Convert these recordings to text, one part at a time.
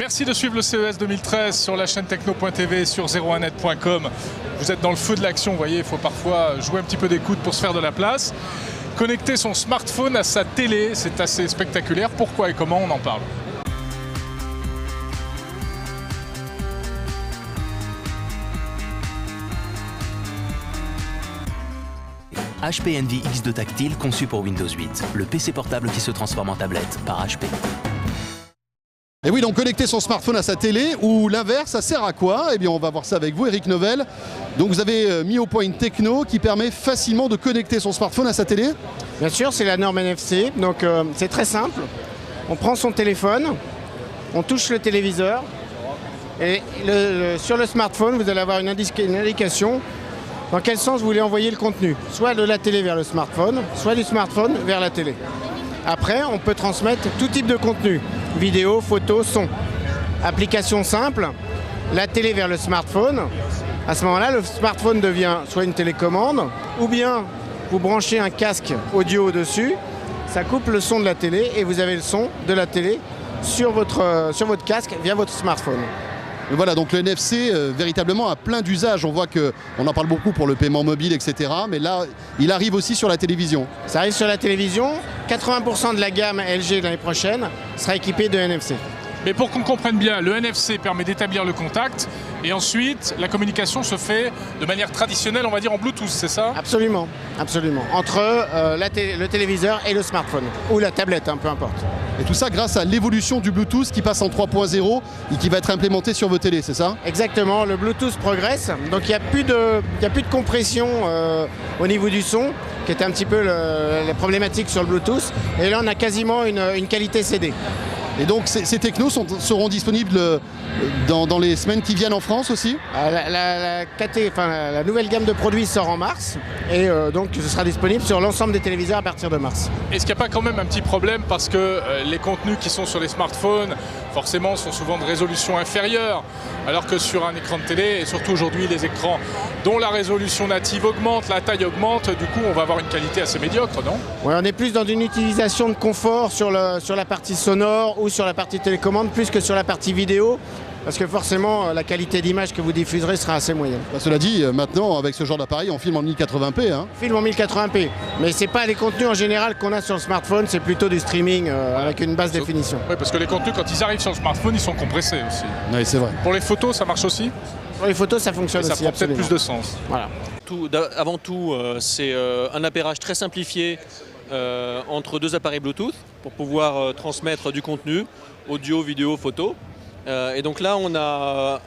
Merci de suivre le CES 2013 sur la chaîne techno.tv, sur 01net.com. Vous êtes dans le feu de l'action, vous voyez, il faut parfois jouer un petit peu d'écoute pour se faire de la place. Connecter son smartphone à sa télé, c'est assez spectaculaire. Pourquoi et comment, on en parle. HP Envy X2 Tactile conçu pour Windows 8, le PC portable qui se transforme en tablette par HP. Et oui, donc connecter son smartphone à sa télé ou l'inverse, ça sert à quoi? Eh bien, on va voir ça avec vous, Eric Novelle. Donc vous avez mis au point une techno qui permet facilement de connecter son smartphone à sa télé? Bien sûr, c'est la norme NFC, donc c'est très simple. On prend son téléphone, on touche le téléviseur et sur le smartphone, vous allez avoir une indication dans quel sens vous voulez envoyer le contenu. Soit de la télé vers le smartphone, soit du smartphone vers la télé. Après, on peut transmettre tout type de contenu. Vidéo, photo, son. Application simple, la télé vers le smartphone. À ce moment-là, le smartphone devient soit une télécommande, ou bien vous branchez un casque audio au-dessus, ça coupe le son de la télé et vous avez le son de la télé sur votre casque via votre smartphone. Et voilà, donc le NFC véritablement a plein d'usages. On voit qu'on en parle beaucoup pour le paiement mobile, etc. Mais là, il arrive aussi sur la télévision. Ça arrive sur la télévision. 80% de la gamme LG l'année prochaine sera équipée de NFC. Mais pour qu'on comprenne bien, le NFC permet d'établir le contact et ensuite la communication se fait de manière traditionnelle, on va dire en Bluetooth, c'est ça? Absolument, absolument. Entre le téléviseur et le smartphone, ou la tablette, peu importe. Et tout ça grâce à l'évolution du Bluetooth qui passe en 3.0 et qui va être implémenté sur vos télés, c'est ça? Exactement, le Bluetooth progresse, donc il n'y a plus de compression au niveau du son, qui était un petit peu la problématique sur le Bluetooth. Et là, on a quasiment une qualité CD. Et donc ces technos seront disponibles dans les semaines qui viennent en France aussi? La nouvelle gamme de produits sort en mars et donc ce sera disponible sur l'ensemble des téléviseurs à partir de mars. Est-ce qu'il n'y a pas quand même un petit problème parce que les contenus qui sont sur les smartphones forcément sont souvent de résolution inférieure, alors que sur un écran de télé, et surtout aujourd'hui les écrans dont la résolution native augmente, la taille augmente, du coup on va avoir une qualité assez médiocre, non? Ouais, on est plus dans une utilisation de confort sur la partie sonore ou sur la partie télécommande plus que sur la partie vidéo, parce que forcément la qualité d'image que vous diffuserez sera assez moyenne. Cela dit, maintenant avec ce genre d'appareil on filme en 1080p. On filme en 1080p, mais c'est pas les contenus en général qu'on a sur le smartphone, c'est plutôt du streaming avec une basse définition. Oui, parce que les contenus quand ils arrivent sur le smartphone ils sont compressés aussi. Oui, c'est vrai. Pour les photos ça marche aussi? Pour les photos ça fonctionne aussi, ça prend peut-être plus de sens. Voilà. Avant tout, c'est un appairage très simplifié entre deux appareils Bluetooth pour pouvoir transmettre du contenu, audio, vidéo, photo. Et donc là, on a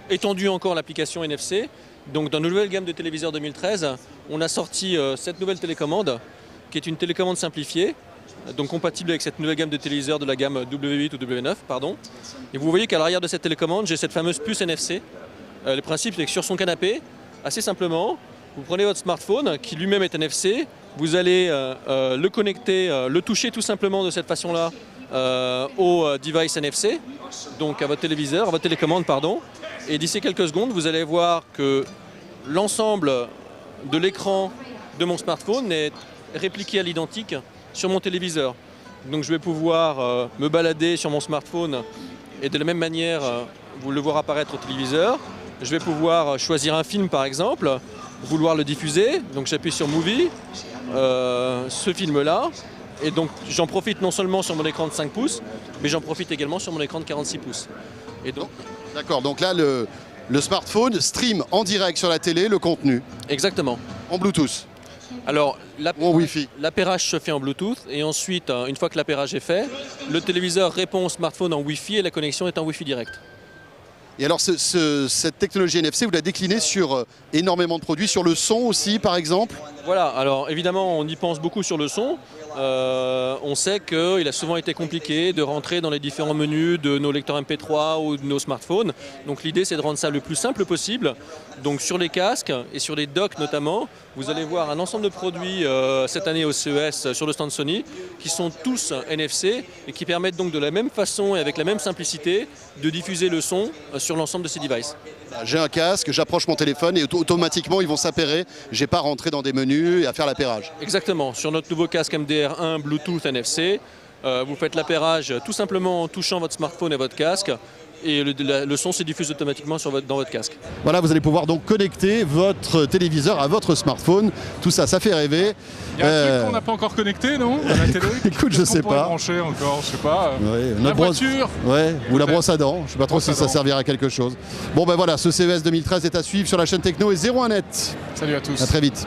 étendu encore l'application NFC. Donc dans la nouvelle gamme de téléviseurs 2013, on a sorti cette nouvelle télécommande, qui est une télécommande simplifiée, donc compatible avec cette nouvelle gamme de téléviseurs de la gamme W8 ou W9, pardon. Et vous voyez qu'à l'arrière de cette télécommande, j'ai cette fameuse puce NFC. Le principe, c'est que sur son canapé, assez simplement, vous prenez votre smartphone, qui lui-même est NFC, vous allez le connecter, le toucher tout simplement de cette façon-là au device NFC, donc à votre téléviseur, à votre télécommande, pardon. Et d'ici quelques secondes, vous allez voir que l'ensemble de l'écran de mon smartphone est répliqué à l'identique sur mon téléviseur. Donc je vais pouvoir me balader sur mon smartphone et de la même manière, vous le voir apparaître au téléviseur. Je vais pouvoir choisir un film par exemple, vouloir le diffuser, donc j'appuie sur Movie, ce film-là, et donc j'en profite non seulement sur mon écran de 5 pouces, mais j'en profite également sur mon écran de 46 pouces. Et donc, d'accord, donc là le smartphone stream en direct sur la télé le contenu. Exactement. En Bluetooth. Alors, en Wi-Fi. L'appairage se fait en Bluetooth et ensuite, une fois que l'appairage est fait, le téléviseur répond au smartphone en Wi-Fi et la connexion est en Wi-Fi direct. Et alors cette technologie NFC, vous la déclinez sur énormément de produits, sur le son aussi par exemple? Voilà, alors évidemment on y pense beaucoup sur le son. On sait qu'il a souvent été compliqué de rentrer dans les différents menus de nos lecteurs MP3 ou de nos smartphones. Donc l'idée c'est de rendre ça le plus simple possible. Donc sur les casques et sur les docks notamment, vous allez voir un ensemble de produits cette année au CES sur le stand Sony qui sont tous NFC et qui permettent donc de la même façon et avec la même simplicité de diffuser le son sur l'ensemble de ces devices. J'ai un casque, j'approche mon téléphone et automatiquement ils vont s'appairer. J'ai pas à rentrer dans des menus et à faire l'appairage. Exactement. Sur notre nouveau casque MDR1 Bluetooth NFC, Vous faites l'appairage tout simplement en touchant votre smartphone et votre casque. Et le son se diffuse automatiquement dans votre casque. Voilà, vous allez pouvoir donc connecter votre téléviseur à votre smartphone. Tout ça, ça fait rêver. Il y a un truc qu'on n'a pas encore connecté, non, à la télé? Écoute, je sais pas. Brancher encore, je sais pas. Ouais, la voiture. Ouais, ou la brosse à dents. Je sais pas trop si ça servira à quelque chose. Bon ben voilà, ce CES 2013 est à suivre sur la chaîne Techno et 01net. Salut à tous. À très vite.